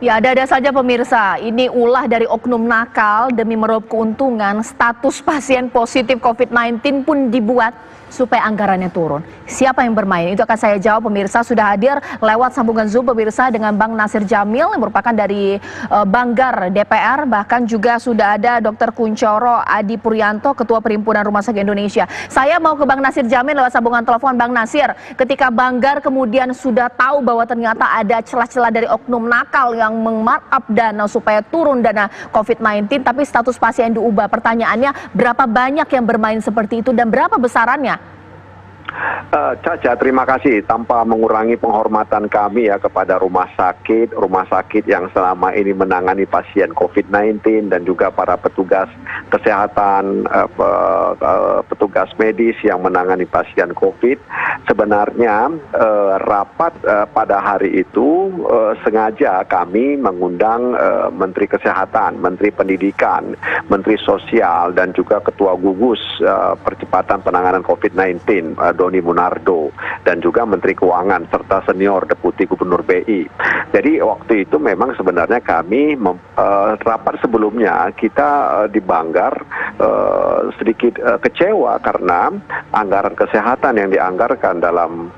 Ya, ada saja pemirsa, ini ulah dari oknum nakal demi meraup keuntungan, status pasien positif COVID-19 pun dibuat supaya anggarannya turun. Siapa yang bermain? Itu akan saya jawab pemirsa. Sudah hadir lewat sambungan Zoom pemirsa dengan Bang Nasir Jamil yang merupakan dari Banggar DPR. Bahkan juga sudah ada Dr. Kunchoro Adi Puryanto, Ketua Perhimpunan Rumah Sakit Indonesia. Saya mau ke Bang Nasir Jamil lewat sambungan telepon. Bang Nasir, ketika Banggar kemudian sudah tahu bahwa ternyata ada celah-celah dari oknum nakal yang meng-markup dana supaya turun dana COVID-19, tapi status pasien diubah. Pertanyaannya, berapa banyak yang bermain seperti itu dan berapa besarannya? Caca, terima kasih. Tanpa mengurangi penghormatan kami ya kepada rumah sakit yang selama ini menangani pasien COVID-19 dan juga para petugas kesehatan, petugas medis yang menangani pasien COVID. Sebenarnya rapat pada hari itu sengaja kami mengundang Menteri Kesehatan, Menteri Pendidikan, Menteri Sosial dan juga Ketua Gugus Percepatan Penanganan COVID-19 Doni Munardo dan juga Menteri Keuangan serta senior Deputi Gubernur BI. Jadi waktu itu memang sebenarnya kami rapat sebelumnya kita di Banggar sedikit kecewa karena anggaran kesehatan yang dianggarkan dalam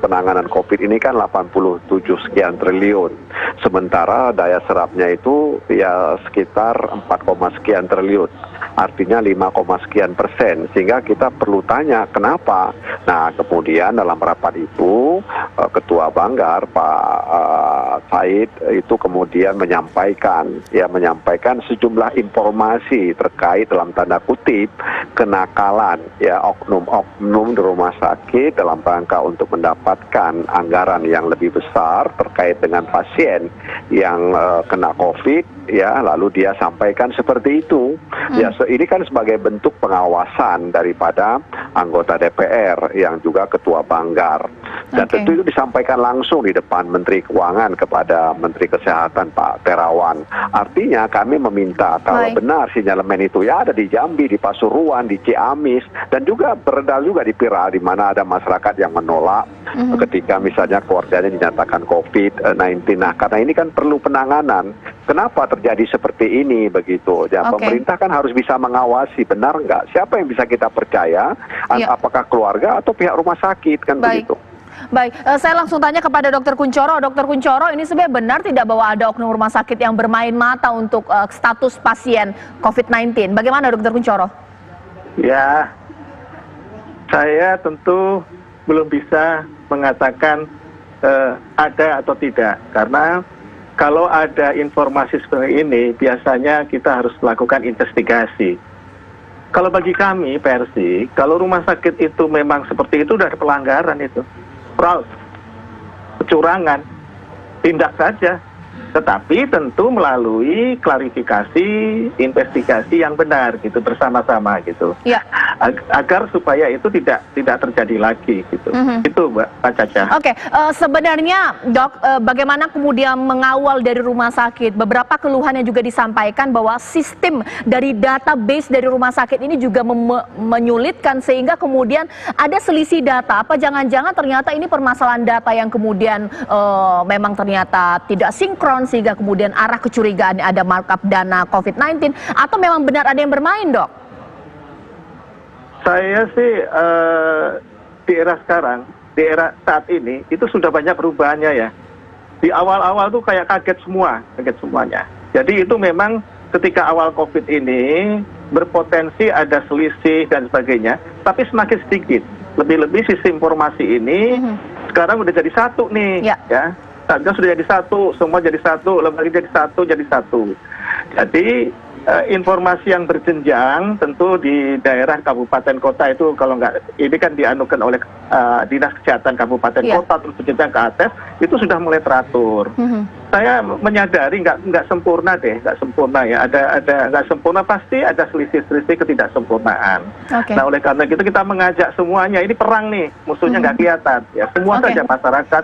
penanganan COVID ini kan 87 sekian triliun. Sementara daya serapnya itu ya sekitar 4, sekian triliun. Artinya 5, sekian persen. Sehingga kita perlu tanya kenapa. Nah, kemudian dalam rapat itu Ketua Banggar Pak Said itu kemudian menyampaikan sejumlah informasi terkait dalam tanda kutip kenakalan ya oknum-oknum di rumah sakit dalam rangka untuk mendapatkan anggaran yang lebih besar terkait dengan pasien yang kena COVID ya, lalu dia sampaikan seperti itu. Ya, ini kan sebagai bentuk pengawasan daripada anggota DPR yang juga Ketua Banggar. Dan tentu itu disampaikan langsung di depan Menteri Keuangan kepada Menteri Kesehatan Pak Terawan. Artinya kami meminta kalau benar sinyalemen itu ya ada di Jambi, di Pasuruan, di Ciamis, dan juga beredar juga di Pira di mana ada masyarakat yang menolak ketika misalnya keluarganya dinyatakan COVID-19. Nah, karena ini kan perlu penanganan. Kenapa terjadi seperti ini begitu? Ya, pemerintah kan harus bisa mengawasi benar nggak? Siapa yang bisa kita percaya? Apakah keluarga atau pihak rumah sakit kan begitu? Baik, saya langsung tanya kepada Dr. Kunchoro. Dr. Kunchoro, ini sebenarnya benar tidak bahwa ada oknum rumah sakit yang bermain mata untuk status pasien COVID-19? Bagaimana Dr. Kunchoro? Ya, saya tentu belum bisa mengatakan ada atau tidak, karena kalau ada informasi seperti ini, biasanya kita harus melakukan investigasi. Kalau bagi kami, Persi, kalau rumah sakit itu memang seperti itu, sudah ada pelanggaran itu. Fraud, kecurangan, tindak saja. Tetapi tentu melalui klarifikasi, investigasi yang benar gitu bersama-sama gitu. Ya. Agar supaya itu tidak terjadi lagi gitu. Itu Mbak Caca. Oke, sebenarnya Dok, bagaimana kemudian mengawal dari rumah sakit? Beberapa keluhan yang juga disampaikan bahwa sistem dari database dari rumah sakit ini juga menyulitkan sehingga kemudian ada selisih data. Apa jangan-jangan ternyata ini permasalahan data yang kemudian memang ternyata tidak sinkron sehingga kemudian arah kecurigaan ada markup dana COVID-19 atau memang benar ada yang bermain, Dok? Saya sih di era sekarang, di era saat ini itu sudah banyak perubahannya ya. Di awal-awal tuh kayak kaget semuanya. Jadi itu memang ketika awal COVID ini berpotensi ada selisih dan sebagainya, tapi semakin sedikit. Lebih-lebih sistem informasi ini sekarang udah jadi satu nih, ya. Satgas sudah jadi satu, semua jadi satu, lembaga jadi satu. Jadi informasi yang berjenjang tentu di daerah kabupaten kota itu kalau nggak, ini kan dianukan oleh Dinas Kesehatan Kabupaten Kota terus berjenjang ke atas, itu sudah mulai teratur. Saya menyadari nggak sempurna ya, ada nggak sempurna, pasti ada selisih-selisih ketidaksempurnaan. Nah oleh karena itu kita mengajak semuanya, ini perang nih, musuhnya nggak kelihatan ya, semua saja masyarakat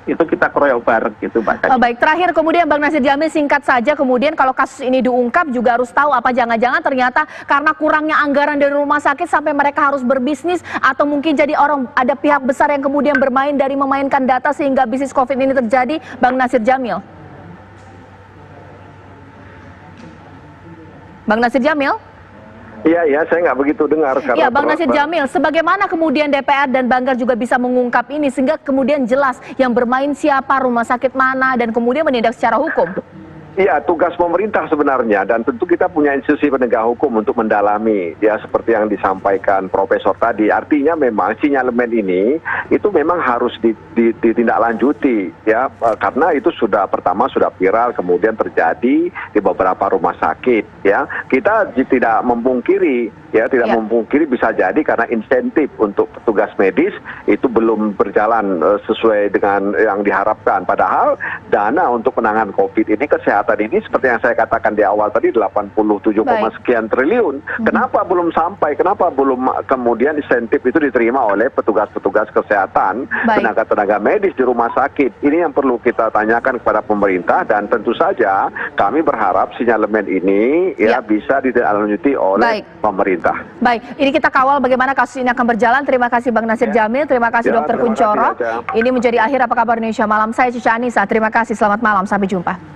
itu kita keroyok bareng gitu Mbak Caca. Baik, terakhir kemudian Bang Nasir Jamil singkat saja, kemudian kalau kasus ini diungkap juga harus tahu apa jangan-jangan ternyata karena kurangnya anggaran dari rumah sakit sampai mereka harus berbisnis atau mungkin jadi ada pihak besar yang kemudian bermain dari memainkan data sehingga bisnis COVID ini terjadi, Bang Nasir Jamil. Bang Nasir Jamil? Iya, saya nggak begitu dengar. Ya, Bang Nasir Jamil, sebagaimana kemudian DPR dan Banggar juga bisa mengungkap ini sehingga kemudian jelas yang bermain siapa, rumah sakit mana, dan kemudian menindak secara hukum? Iya, tugas pemerintah sebenarnya, dan tentu kita punya institusi penegak hukum untuk mendalami, ya seperti yang disampaikan Profesor tadi. Artinya memang sinyalemen ini itu memang harus ditindaklanjuti, ya karena itu sudah viral, kemudian terjadi di beberapa rumah sakit, ya. Kita tidak memungkiri, memungkiri bisa jadi karena insentif untuk petugas medis itu belum berjalan sesuai dengan yang diharapkan. Padahal dana untuk penanganan COVID ini, kesehatan ini seperti yang saya katakan di awal tadi 87, sekian triliun. Kenapa belum sampai? Kenapa belum kemudian insentif itu diterima oleh petugas-petugas kesehatan, tenaga-tenaga medis di rumah sakit? Ini yang perlu kita tanyakan kepada pemerintah, dan tentu saja kami berharap sinyalemen ini bisa ditindaklanjuti oleh pemerintah. Baik, ini kita kawal bagaimana kasus ini akan berjalan. Terima kasih Bang Nasir Jamil, terima kasih Dr. Kunchoro. Ini menjadi akhir Apa Kabar Indonesia Malam. Saya Cica Anissa, terima kasih, selamat malam, sampai jumpa.